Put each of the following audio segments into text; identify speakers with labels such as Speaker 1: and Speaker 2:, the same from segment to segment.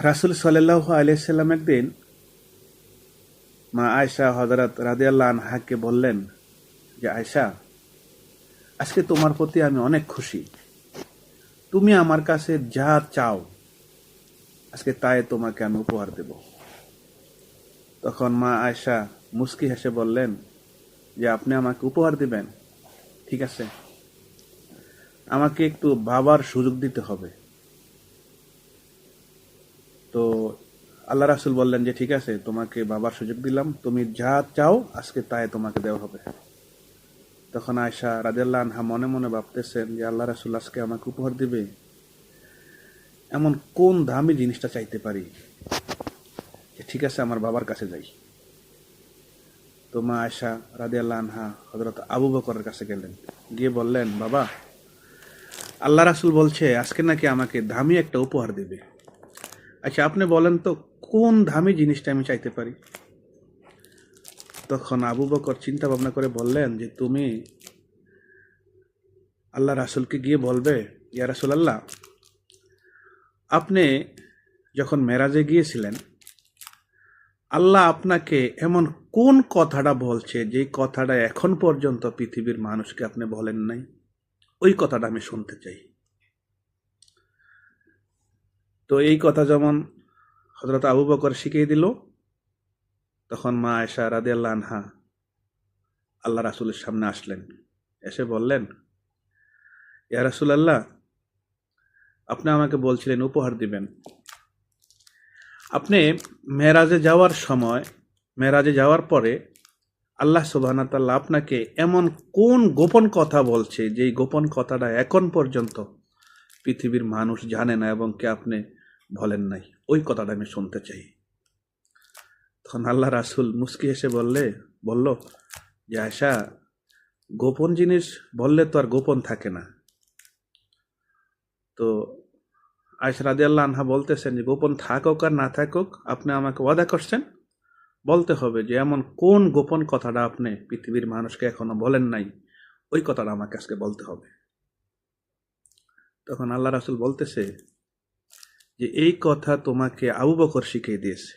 Speaker 1: রাসূল সাল্লাল্লাহু আলাইহি সাল্লাম একদিন মা আয়েশা হযরত রাদিয়াল্লাহু আনহাকে বললেন যে, আয়েশা, আজকে তোমার প্রতি আমি অনেক খুশি। তুমি আমার কাছে যা চাও আজকে তাই তোমাকে আমি উপহার দেব। তখন মা আয়েশা মুস্কি হেসে বললেন যে, আপনি আমাকে উপহার দিবেন? ঠিক আছে, আমাকে একটু ভাবার সুযোগ দিতে হবে। তো আল্লাহ রাসূল বললেন যে, ঠিক আছে, তোমাকে ভাবার সুযোগ দিলাম, তুমি যা চাও আজকে তাই তোমাকে দেওয়া হবে। তখন আয়েশা রাদিয়াল্লাহু আনহা মনে মনে ভাবতেছেন যে, আল্লাহ রাসূল আজকে আমাকে উপহার দিবে, এমন কোন দামি জিনিসটা চাইতে পারি যে ঠিক আছে আমার বাবার কাছে যাই। তো মা আয়েশা রাদিয়াল্লাহু আনহা হযরত আবু বকরের কাছে গেলেন, গিয়ে বললেন, বাবা, আল্লাহ রাসূল বলছে আজকে নাকি আমাকে দামি একটা উপহার দিবে। আচ্ছা, আপনি বলেন তো কোন দামি জিনিসটা আমি চাইতে পারি? তখন আবু বকর চিন্তা ভাবনা করে বললেন যে, তুমি আল্লাহ রাসূলকে গিয়ে বলবে, ইয়া রাসূলুল্লাহ, আপনি যখন মেরাজে গিয়েছিলেন, আল্লাহ আপনাকে এমন কোন কথাটা বলছে যে কথাটা এখন পর্যন্ত পৃথিবীর মানুষকে আপনি বলেন নাই? ওই কথাটা আমি শুনতে চাই। তো এই কথা যেমন হযরত আবু বকর শিখিয়ে দিল, তখন মা আয়েশা রাদিয়াল্লাহু আনহা আল্লাহ রাসূলের সামনে আসলেন, এসে বললেন, ইয়া রাসূলুল্লাহ, আপনি আমাকে বলছিলেন উপহার দিবেন। আপনি মেরাজে যাওয়ার পরে আল্লাহ সুবহানাহু ওয়া তাআলা আপনাকে এমন কোন গোপন কথা বলছে যেই গোপন কথাটা এখন পর্যন্ত পৃথিবীর মানুষ জানে না এবং কে আপনি বলেন নাই? ওই কথাটা আমি শুনতে চাই। তখন আল্লাহ রাসূল মুস্কি হেসে বলল যে, আয়েশা, গোপন জিনিস বললে তো আর গোপন থাকে না। তো আয়েশা রাদিয়াল্লাহু আনহা বলতেছেন যে, গোপন থাকুক আর না থাকুক, আপনি আমাকে ওয়াদা করছেন, বলতে হবে যে এমন কোন গোপন কথাটা আপনি পৃথিবীর মানুষকে এখনো বলেন নাই, ওই কথাটা আমাকে আজকে বলতে হবে। তখন আল্লাহ রাসূল বলতেছে যে, এই কথা তোমাকে আবু বকর শিখিয়ে দিয়েছে,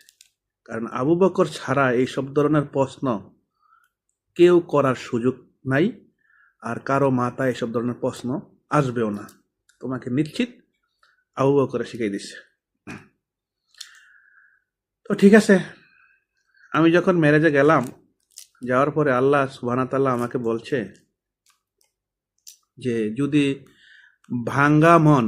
Speaker 1: কারণ আবু বকর ছাড়া এইসব ধরনের প্রশ্ন কেউ করার সুযোগ নাই, আর কারো মাথায় এসব ধরনের প্রশ্ন আসবেও না। তোমাকে নিশ্চিত আবু বকর শিখিয়ে দিচ্ছে। তো ঠিক আছে, আমি যখন মেরাজে গেলাম, যাওয়ার পরে আল্লাহ সুবহানাহু ওয়া তাআলা আমাকে বলছে যে, যদি ভাঙ্গা মন